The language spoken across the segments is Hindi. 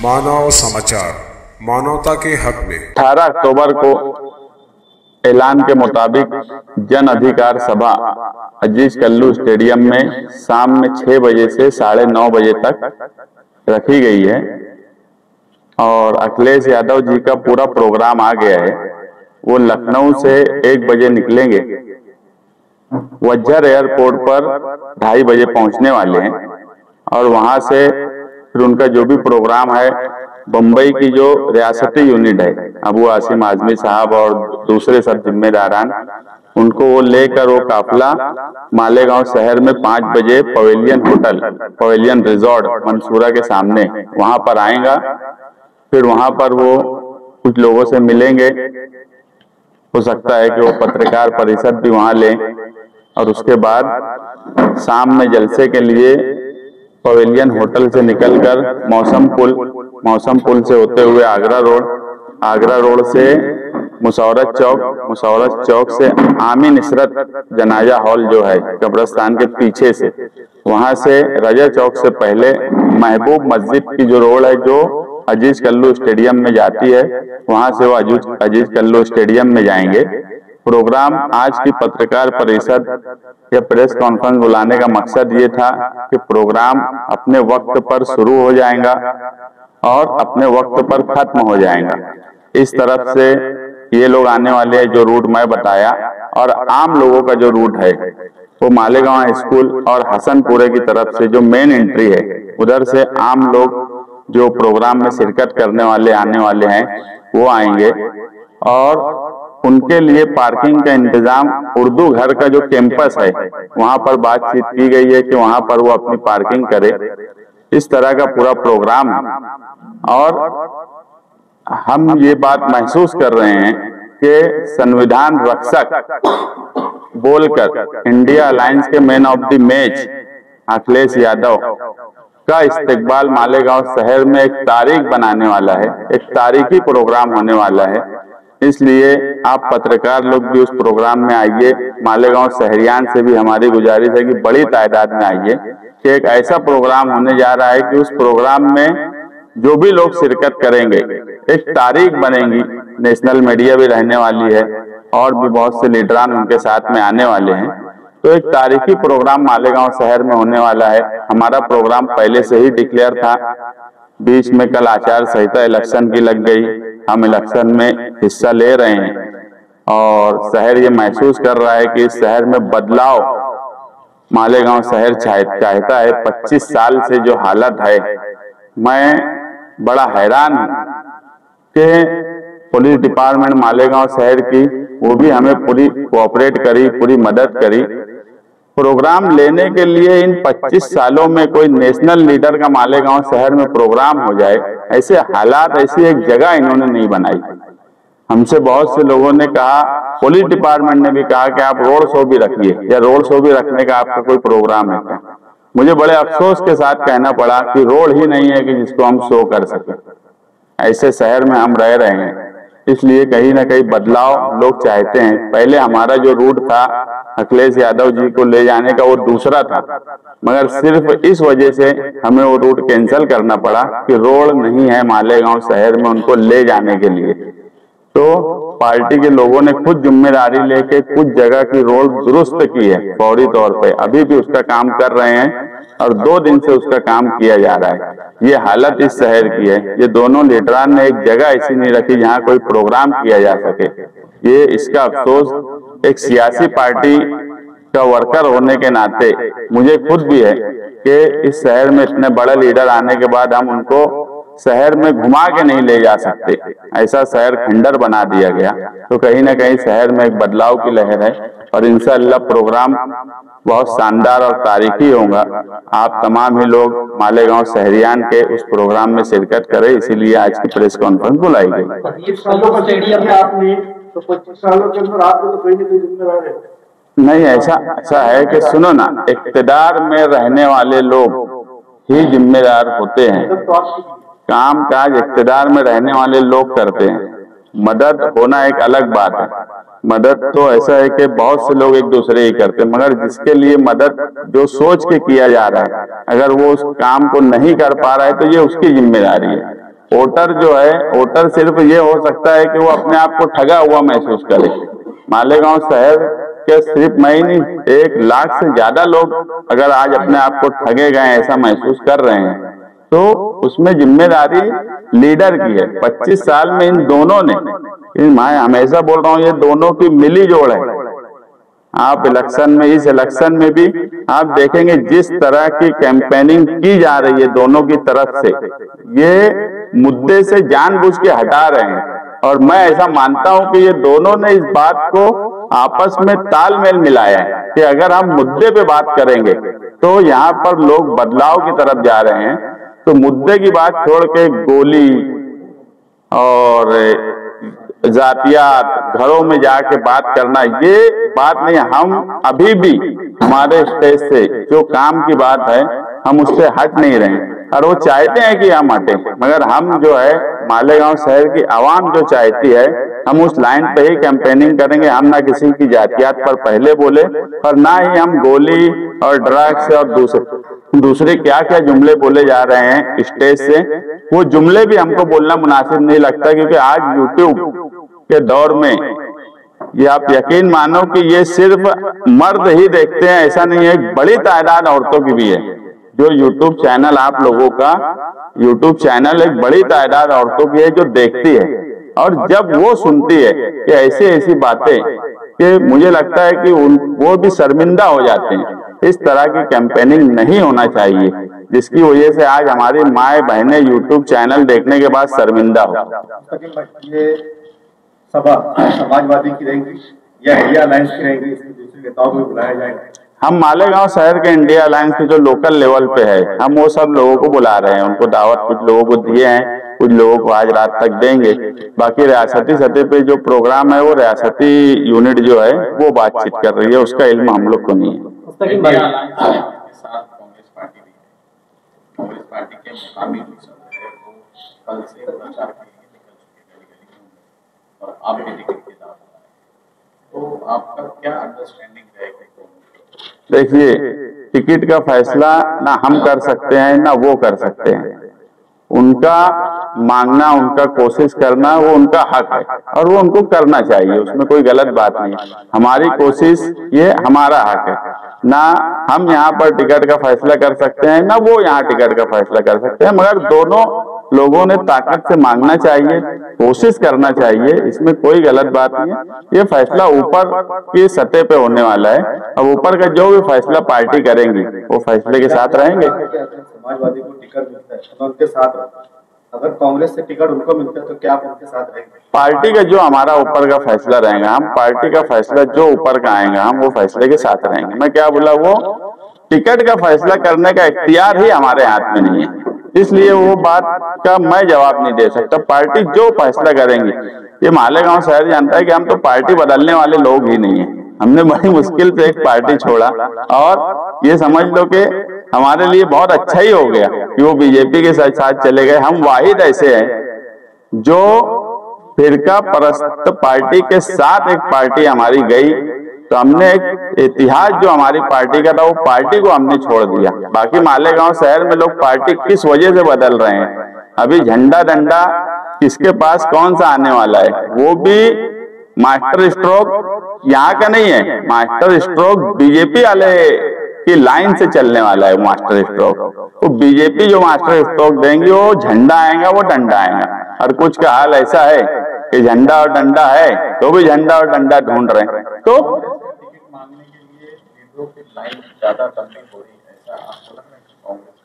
मानव समाचार, मानवता के हक में 18 अक्टूबर को ऐलान के मुताबिक जन अधिकार सभा अजीज कल्लू स्टेडियम में शाम में 6 बजे से 9:30 बजे तक रखी गई है और अखिलेश यादव जी का पूरा प्रोग्राम आ गया है। वो लखनऊ से 1 बजे निकलेंगे, वज्जर एयरपोर्ट पर 2:30 बजे पहुंचने वाले हैं और वहां से फिर उनका जो भी प्रोग्राम है, बम्बई की जो रियासती यूनिट है अबू आसिम आजमी साहब और दूसरे सब जिम्मेदारान, उनको वो लेकर वो काफिला मालेगांव शहर में 5 बजे pavilion hotel, pavilion resort Mansura के सामने वहां पर आएगा। फिर वहां पर वो कुछ लोगों से मिलेंगे, हो सकता है कि वो पत्रकार परिषद भी वहां लें और उसके बाद शाम में जलसे के लिए पवेलियन होटल से निकलकर मौसम पुल से होते हुए आगरा रोड से मुशर्रफ चौक से आमीन इशरत जनाजा हॉल जो है कब्रिस्तान के पीछे से, वहां से रजा चौक से पहले महबूब मस्जिद की जो रोड है जो अजीज कल्लू स्टेडियम में जाती है, वहां से वो अजीज कल्लू स्टेडियम में जाएंगे। प्रोग्राम आज की पत्रकार परिषद या प्रेस कॉन्फ्रेंस बुलाने का मकसद ये था कि प्रोग्राम अपने वक्त पर शुरू हो जाएगा और अपने वक्त पर खत्म हो जाएगा। इस तरफ से ये लोग आने वाले हैं जो रूट मैं बताया, और आम लोगों का जो रूट है वो मालेगांव स्कूल और हसनपुरे की तरफ से जो मेन एंट्री है उधर से आम लोग जो प्रोग्राम में शिरकत करने वाले आने वाले हैं वो आएंगे और उनके लिए पार्किंग का इंतजाम उर्दू घर का जो कैंपस है वहां पर बातचीत की गई है कि वहां पर वो अपनी पार्किंग करे। इस तरह का पूरा प्रोग्राम है और हम ये बात महसूस कर रहे हैं कि संविधान रक्षक बोलकर इंडिया अलायंस के man of the match Akhilesh Yadav का इस्तेकबाल मालेगांव शहर में एक तारीख बनाने वाला है, एक तारीखी प्रोग्राम होने वाला है। इसलिए आप पत्रकार लोग भी उस प्रोग्राम में आइए। मालेगांव शहरियान से भी हमारी गुजारिश है कि बड़ी तादाद में आइए कि एक ऐसा प्रोग्राम होने जा रहा है कि उस प्रोग्राम में जो भी लोग शिरकत करेंगे एक तारीख बनेगी। नेशनल मीडिया भी रहने वाली है और भी बहुत से लीडरान उनके साथ में आने वाले हैं, तो एक तारीखी प्रोग्राम मालेगांव शहर में होने वाला है। हमारा प्रोग्राम पहले से ही डिक्लेयर था, बीच में कल आचार संहिता इलेक्शन की लग गई, हम इलेक्शन में हिस्सा ले रहे हैं और शहर ये महसूस कर रहा है कि इस शहर में बदलाव मालेगांव शहर चाहता है। 25 साल से जो हालत है, मैं बड़ा हैरान हूं कि पुलिस डिपार्टमेंट मालेगांव शहर की वो भी हमें पूरी कोऑपरेट करी, पूरी मदद करी। प्रोग्राम लेने के लिए इन 25 सालों में कोई नेशनल लीडर का मालेगांव शहर में प्रोग्राम हो जाए, ऐसे हालात, ऐसी एक जगह इन्होंने नहीं बनाई। हमसे बहुत से लोगों ने कहा, पुलिस डिपार्टमेंट ने भी कहा कि आप रोड शो भी रखिए या रोड शो भी रखने का आपका कोई प्रोग्राम है क्या। मुझे बड़े अफसोस के साथ कहना पड़ा कि रोड ही नहीं है कि जिसको हम शो कर सकें। ऐसे शहर में हम रह रहे हैं, इसलिए कहीं ना कहीं बदलाव लोग चाहते हैं। पहले हमारा जो रूट था अखिलेश यादव जी को ले जाने का वो दूसरा था, मगर सिर्फ इस वजह से हमें वो रूट कैंसिल करना पड़ा कि रोड नहीं है मालेगांव शहर में उनको ले जाने के लिए। तो पार्टी के लोगों ने खुद जिम्मेदारी लेके कुछ जगह की रोड दुरुस्त की है फौरी तौर पे, अभी भी उसका काम कर रहे हैं और 2 दिन से उसका काम किया जा रहा है। ये हालत इस शहर की है। ये दोनों लीडरान ने एक जगह ऐसी नहीं रखी जहां कोई प्रोग्राम किया जा सके। ये इसका अफसोस एक सियासी पार्टी का वर्कर होने के नाते मुझे खुद भी है कि इस शहर में इतने बड़े लीडर आने के बाद हम उनको शहर में घुमा के नहीं ले जा सकते। ऐसा शहर खंडर बना दिया गया। तो कहीं ना कहीं शहर में एक बदलाव की लहर है और इंशाअल्लाह प्रोग्राम बहुत शानदार और तारीखी होगा। आप तमाम ही लोग मालेगांव शहरियान के उस प्रोग्राम में शिरकत करें, इसीलिए आज की प्रेस कॉन्फ्रेंस बुलाई गई। 25 सालों का स्टेडियम है आपने, तो 25 सालों के अंदर आपको तो कोई ना कोई जिम्मेदार है। नहीं, ऐसा है कि सुनो ना, इख्तिदार में रहने वाले लोग ही जिम्मेदार होते हैं। काम काज इख्तिदार में रहने वाले लोग करते हैं, मदद होना एक अलग बात है। मदद तो ऐसा है कि बहुत से लोग एक दूसरे ही करते हैं, मगर जिसके लिए मदद जो सोच के किया जा रहा है, अगर वो उस काम को नहीं कर पा रहा है तो ये उसकी जिम्मेदारी है। वोटर जो है, वोटर सिर्फ ये हो सकता है कि वो अपने आप को ठगा हुआ महसूस करे। मालेगांव शहर के सिर्फ मैं ही नहीं, 1 लाख से ज्यादा लोग अगर आज अपने आप को ठगे गए ऐसा महसूस कर रहे हैं, तो उसमें जिम्मेदारी लीडर की है। 25 साल में इन दोनों ने, मैं हमेशा बोल रहा हूँ, ये दोनों की मिली जोड़ है। आप इलेक्शन में, इस इलेक्शन में भी आप देखेंगे जिस तरह की कैंपेनिंग की जा रही है दोनों की तरफ से, ये मुद्दे से जानबूझ के हटा रहे हैं। और मैं ऐसा मानता हूं कि ये दोनों ने इस बात को आपस में तालमेल मिलाया है कि अगर हम मुद्दे पे बात करेंगे तो यहाँ पर लोग बदलाव की तरफ जा रहे हैं। तो मुद्दे की बात छोड़ के गोली और जातियात, घरों में जाके बात करना, ये बात नहीं। हम अभी भी हमारे स्टेज से जो काम की बात है हम उससे हट नहीं रहे, और वो चाहते हैं कि हम हटे, मगर हम जो है मालेगांव शहर की आवाम जो चाहती है, हम उस लाइन पे ही कैंपेनिंग करेंगे। हम ना किसी की जातियात पर पहले बोले और ना ही हम गोली और ड्रग्स और दूसरे क्या क्या जुमले बोले जा रहे हैं स्टेज से, वो जुमले भी हमको बोलना मुनासिब नहीं लगता। क्योंकि आज यूट्यूब के दौर में ये आप यकीन मानो कि ये सिर्फ मर्द ही देखते हैं ऐसा नहीं है, एक बड़ी तादाद औरतों की भी है। जो यूट्यूब चैनल आप लोगों का यूट्यूब चैनल एक बड़ी तादाद औरतों की है जो देखती है, और जब वो सुनती है कि ऐसी ऐसी बातें, कि मुझे लगता है कि वो भी शर्मिंदा हो जाते हैं। इस तरह की कैंपेनिंग नहीं होना चाहिए जिसकी वजह से आज हमारी माए बहनें यूट्यूब चैनल देखने के बाद शर्मिंदा हो। ये सभा समाजवादी की रहेगी या इंडिया अलायंस की रहेगी, इसमें दूसरे नेताओं को बुलाया जाएगा? हम मालेगांव शहर के इंडिया अलायंस के जो लोकल लेवल पे है, हम वो सब लोगों को बुला रहे हैं। उनको दावत कुछ लोगों को दिए हैं, कुछ लोगों को आज रात तक देंगे। बाकी रियासती सतह पे जो प्रोग्राम है वो रियासती यूनिट जो है वो बातचीत कर रही है, उसका इल्म हम लोग को नहीं है। कांग्रेस पार्टी के मुकामी कल से प्रचार और आप भी टिकट के दाव, तो आपका क्या अंडरस्टैंडिंग रहेगा? देखिए, टिकट का फैसला ना हम कर सकते हैं ना वो कर सकते हैं। उनका मांगना, उनका कोशिश करना वो उनका हक है और वो उनको करना चाहिए, उसमें कोई गलत बात नहीं है। हमारी कोशिश, ये हमारा हक है। ना हम यहाँ पर टिकट का फैसला कर सकते हैं ना वो यहाँ टिकट का फैसला कर सकते हैं, मगर दोनों लोगों ने ताकत से मांगना चाहिए, कोशिश करना चाहिए, इसमें कोई गलत बात नहीं है। ये फैसला ऊपर की सतह पे होने वाला है। अब ऊपर का जो भी फैसला पार्टी करेंगी वो फैसले के साथ रहेंगे। समाजवादी को टिकट मिलता है तो उनके साथ, अगर कांग्रेस से टिकट उनको मिलता है तो क्या आप उनके साथ रहेंगे? पार्टी का जो हमारा ऊपर का फैसला रहेगा, हम पार्टी का फैसला जो ऊपर का आएगा हम वो फैसले के साथ रहेंगे। मैं क्या बोला, वो टिकट का फैसला करने का इख्तियार ही हमारे हाथ में नहीं है, इसलिए वो बात का मैं जवाब नहीं दे सकता। पार्टी जो फैसला करेंगी, ये मालेगांव शहर जानता है कि हम तो पार्टी बदलने वाले लोग ही नहीं है। हमने बड़ी मुश्किल से एक पार्टी छोड़ा और ये समझ लो कि हमारे लिए बहुत अच्छा ही हो गया कि वो बीजेपी के साथ चले गए। हम वाहिद ऐसे हैं जो फिरका परस्त पार्टी के साथ एक पार्टी हमारी गई, तो हमने एक इतिहास जो हमारी पार्टी का था वो पार्टी को हमने छोड़ दिया। बाकी मालेगांव शहर में लोग पार्टी किस वजह से बदल रहे हैं, अभी झंडा डंडा किसके पास कौन सा आने वाला है, वो भी मास्टर स्ट्रोक यहाँ का नहीं है, मास्टर स्ट्रोक बीजेपी वाले की लाइन से चलने वाला है। मास्टर स्ट्रोक तो बीजेपी जो मास्टर स्ट्रोक देंगे वो झंडा आएगा, वो डंडा आएगा। और कुछ का हाल ऐसा है कि झंडा और डंडा है तो भी झंडा और डंडा ढूंढ रहे हैं। तो मांगने के लिए लीडरों की लाइन ज्यादा लंबी हो रही है, ऐसा आपको लग रहा है कांग्रेस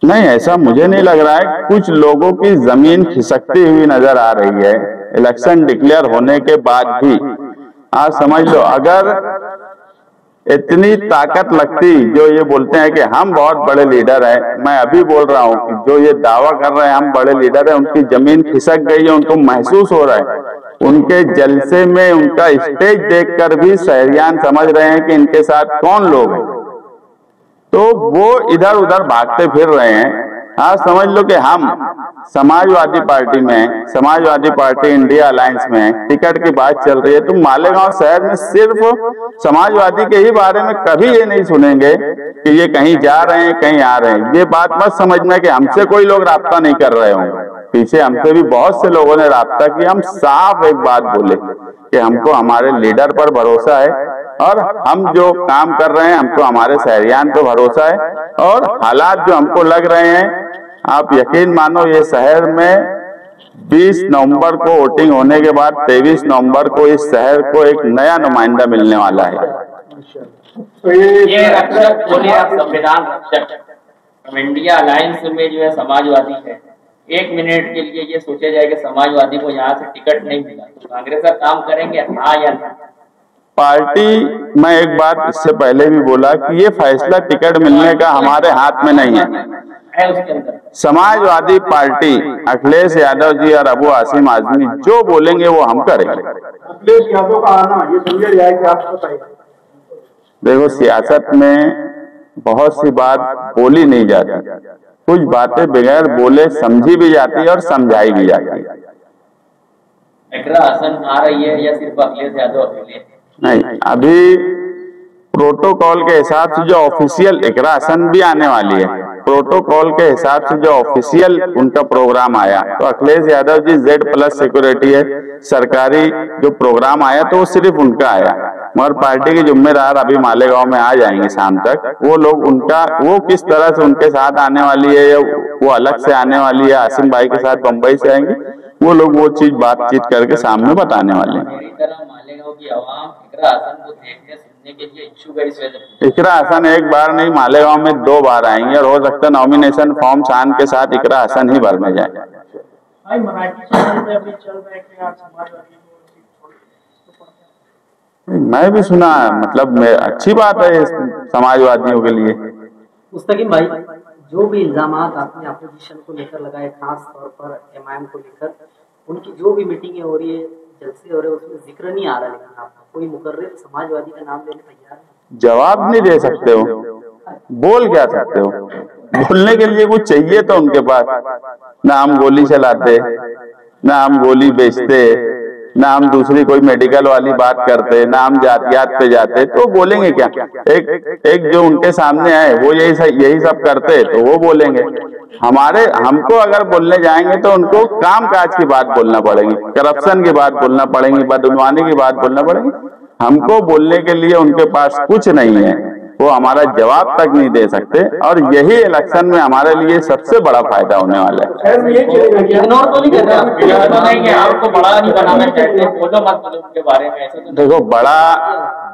का? नहीं, ऐसा मुझे नहीं लग रहा है। कुछ लोगों की जमीन खिसकती हुई नजर आ रही है इलेक्शन डिक्लेयर होने के बाद भी। आज समझ लो, अगर इतनी ताकत लगती, जो ये बोलते हैं कि हम बहुत बड़े लीडर हैं, मैं अभी बोल रहा हूँ कि जो ये दावा कर रहे हैं हम बड़े लीडर हैं, उनकी जमीन खिसक गई है, उनको महसूस हो रहा है। उनके जलसे में उनका स्टेज देखकर भी शहरियान समझ रहे हैं कि इनके साथ कौन लोग हैं, तो वो इधर उधर भागते फिर रहे हैं। आज समझ लो कि हम समाजवादी पार्टी में, समाजवादी पार्टी इंडिया अलायंस में टिकट की बात चल रही है, तो मालेगांव शहर में सिर्फ समाजवादी के ही बारे में कभी ये नहीं सुनेंगे कि ये कहीं जा रहे हैं कहीं आ रहे हैं। ये बात मत समझना कि हमसे कोई लोग राब्ता नहीं कर रहे होंगे। पीछे हमसे भी बहुत से लोगों ने राब्ता किया। हम साफ एक बात बोले कि हमको हमारे लीडर पर भरोसा है और हम जो काम कर रहे हैं हमको हमारे शहरियान पे भरोसा है। और हालात जो हमको लग रहे हैं, आप यकीन मानो ये शहर में 20 नवंबर को वोटिंग होने के बाद 23 नवंबर को इस शहर को एक नया नुमाइंदा मिलने वाला है। तो ये रक्षक बोले आप संविधान रक्षक इंडिया अलायंस में जो है समाजवादी है, 1 मिनट के लिए ये सोचा जाए कि समाजवादी को यहाँ से टिकट नहीं मिला तो कांग्रेस का काम करेंगे, हाँ या ना? पार्टी, मैं एक बात इससे पहले भी बोला कि ये फैसला टिकट मिलने का हमारे हाथ में नहीं है। उसके अंदर समाजवादी पार्टी अखिलेश यादव जी और अबू आसिम आजमी जो बोलेंगे वो हम करेंगे। अखिलेश यादव का आना ये समझा जाए कि आप बताइए। देखो, सियासत में बहुत सी बात बोली नहीं जाती, कुछ बातें बगैर बोले समझी भी जाती है और समझाई भी जाती है। इकरा हसन आ रही है या सिर्फ अखिलेश यादव अकेले? नहीं, अभी प्रोटोकॉल के हिसाब से जो ऑफिशियल, इकरा हसन भी आने वाली है, प्रोटोकॉल के हिसाब से जो ऑफिशियल उनका प्रोग्राम आया तो अखिलेश यादव जी Z+ सिक्योरिटी है, सरकारी जो प्रोग्राम आया तो वो सिर्फ उनका आया। मगर पार्टी के जिम्मेदार अभी मालेगांव में आ जाएंगे शाम तक, वो लोग उनका वो किस तरह से उनके साथ आने वाली है या वो अलग से आने वाली है, आसिम भाई के साथ बम्बई से आएंगे, वो लोग वो चीज बातचीत करके सामने बताने वाले हैं। मेरी तरह मालेगांव की आवाम इकरा हसन को देखने सुनने के लिए इच्छुक है इस वजह से। इकरा हसन एक बार नहीं मालेगांव में 2 बार आएंगे और हो सकता है नॉमिनेशन फॉर्म शान के साथ इकरा हसन ही भरने जाए। मैं भी सुना, मतलब अच्छी बात है समाजवादियों के लिए। मुस्तकीम भाई, जो भी इल्जामात आपने अपोजिशन को लेकर लगाए, खास तौर पर MIM को लेकर, उनकी जो भी मीटिंगें हो रही है, जलसे हो रहे हैं, उसमें जिक्र नहीं आ रहा, लेकिन आप कोई मुकर्रिर समाजवादी का नाम लेने तैयार है? जवाब नहीं दे सकते हो, बोल क्या सकते हो? बोलने के लिए कुछ चाहिए तो उनके पास। ना हम गोली चलाते, ना हम गोली बेचते, ना हम दूसरी कोई मेडिकल वाली बात करते, ना हम जातियात पे जाते, तो बोलेंगे क्या? एक जो उनके सामने आए वो यही सब करते तो वो बोलेंगे। हमको अगर बोलने जाएंगे तो उनको काम काज की बात बोलना पड़ेगी, करप्शन की बात बोलना पड़ेगी, बदगुमानी की बात बोलना पड़ेगी। हमको बोलने के लिए उनके पास कुछ नहीं है, वो हमारा जवाब तक नहीं दे सकते। और यही इलेक्शन में हमारे लिए सबसे बड़ा फायदा होने वाला है। इग्नोर तो नहीं कर रहे आपको बड़ा नहीं बनाना चाहते, बोलो मत बोलो उनके बारे में ऐसे तो। देखो,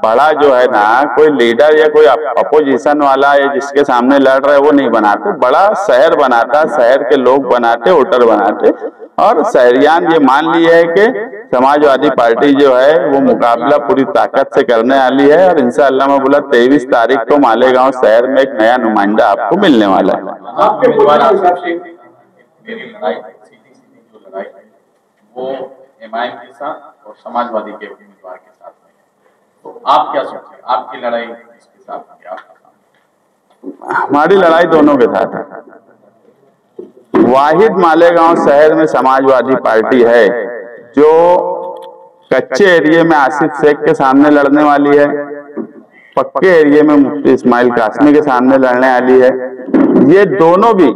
बड़ा जो है ना, कोई लीडर या कोई अपोजिशन वाला या जिसके सामने लड़ रहा है वो नहीं बनाते, बड़ा शहर बनाता, शहर के लोग बनाते, वोटर बनाते। और शहरियान ये मान लिए है कि समाजवादी पार्टी जो है वो मुकाबला पूरी ताकत से करने वाली है। और इंशाअल्लाह मैं बोला 23 तारीख को मालेगांव शहर में एक नया नुमाइंदा आपको मिलने वाला है। आपके हिसाब से मेरी लड़ाई सीधी जो लड़ाई है वो MIM के साथ और समाजवादी के उम्मीदवार के साथ में है, तो आप क्या सोचते हैं? आपकी लड़ाई किसके साथ है? आपका साथ? हमारी लड़ाई दोनों के साथ है। वाहिद मालेगांव शहर में समाजवादी पार्टी है जो कच्चे एरिया में आसिफ शेख के सामने लड़ने वाली है, पक्के एरिया में मुफ्ती इस्माइल कासमी के सामने लड़ने वाली है। ये दोनों भी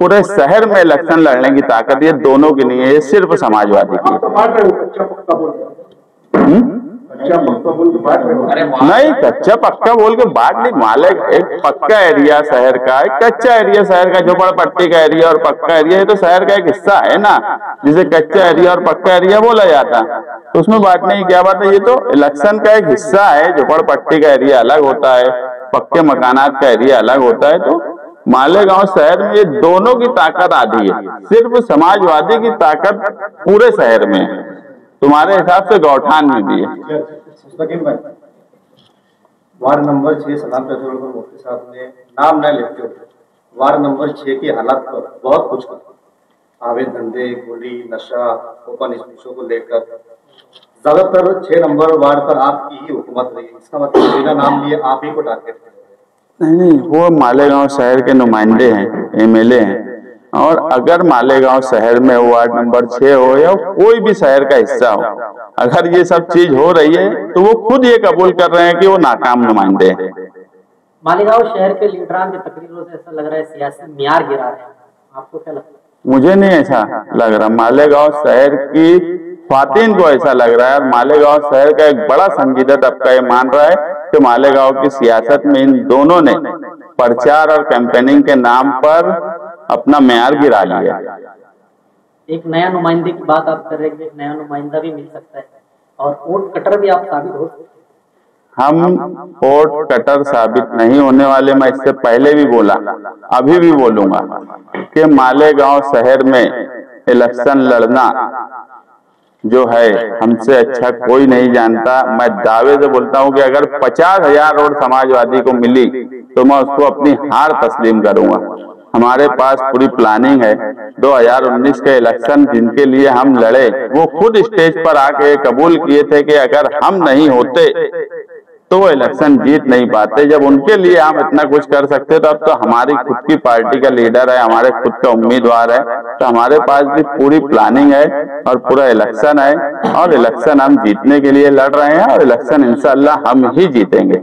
पूरे शहर में इलेक्शन लड़ने की ताकत ये दोनों की नहीं है, ये सिर्फ समाजवादी की नहीं। कच्चा पक्का बोल के बात नहीं, माले एक पक्का एरिया शहर का, एक कच्चा एरिया शहर का, झोपड़पट्टी का एरिया और पक्का एरिया, ये तो शहर का एक हिस्सा है ना, जिसे कच्चा एरिया और पक्का एरिया बोला जाता है। तो उसमें बात नहीं, क्या बात है, ये तो इलेक्शन का एक हिस्सा है। झोपड़पट्टी का एरिया अलग होता है, पक्के मकानात का एरिया अलग होता है। तो मालेगांव शहर में ये दोनों की ताकत आधी है, सिर्फ समाजवादी की ताकत पूरे शहर में है, तुम्हारे हिसाब से गौठान में भी है। वार्ड नंबर 6 सलाम पेट्रोल पर मुफ्ती साहब ने नाम न लेते हुए वार्ड नंबर 6 की हालात पर बहुत कुछ कहा। अवैध धंधे, गोली, नशा, ओपन स्पेसों को लेकर ज्यादातर 6 नंबर वार्ड पर आपकी ही हुकूमत रही। इसका मतलब बिना नाम लिए आप ही को टारगेट कर रहे हैं? नहीं, वो मालेगांव शहर के नुमाइंदे हैं, MLA हैं। और अगर मालेगांव शहर में वार्ड नंबर 6 हो या कोई भी शहर का हिस्सा हो, अगर ये सब चीज हो रही है तो वो खुद ये कबूल कर रहे हैं कि वो नाकाम नुमाइंदे हैं। मालेगांव शहर के लीडरान के तकरीरों से ऐसा लग रहा है सियासी मियार गिरा रहे हैं, आपको क्या लगता है? मुझे नहीं ऐसा लग रहा, मालेगांव शहर की ख्वातीन को ऐसा लग रहा है। मालेगांव शहर का एक बड़ा संजीदा तबका ये मान रहा है कि मालेगांव की सियासत में इन दोनों ने प्रचार और कैंपेनिंग के नाम पर अपना म्यार गिरा लिया। एक नया नुमाइंदे की बात आप कर रहे हैं, एक नया नुमाइंदा भी मिल सकता है और वोट कटर भी आप साबित हो सकते हैं। हम वोट कटर साबित नहीं होने वाले। मैं इससे पहले भी बोला, अभी भी बोलूंगा कि मालेगांव शहर में इलेक्शन लड़ना जो है हमसे अच्छा कोई नहीं जानता। मैं दावे से बोलता हूं कि अगर 50,000 वोट समाजवादी को मिली तो मैं उसको अपनी हार तस्लीम करूंगा। हमारे पास पूरी प्लानिंग है। 2019 के इलेक्शन जिनके लिए हम लड़े वो खुद स्टेज पर आके कबूल किए थे कि अगर हम नहीं होते तो वो इलेक्शन जीत नहीं पाते। जब उनके लिए हम इतना कुछ कर सकते तो अब तो हमारी खुद की पार्टी का लीडर है, हमारे खुद का उम्मीदवार है, तो हमारे पास भी पूरी प्लानिंग है और पूरा इलेक्शन है और इलेक्शन हम जीतने के लिए लड़ रहे हैं और इलेक्शन इंशाअल्लाह हम ही जीतेंगे।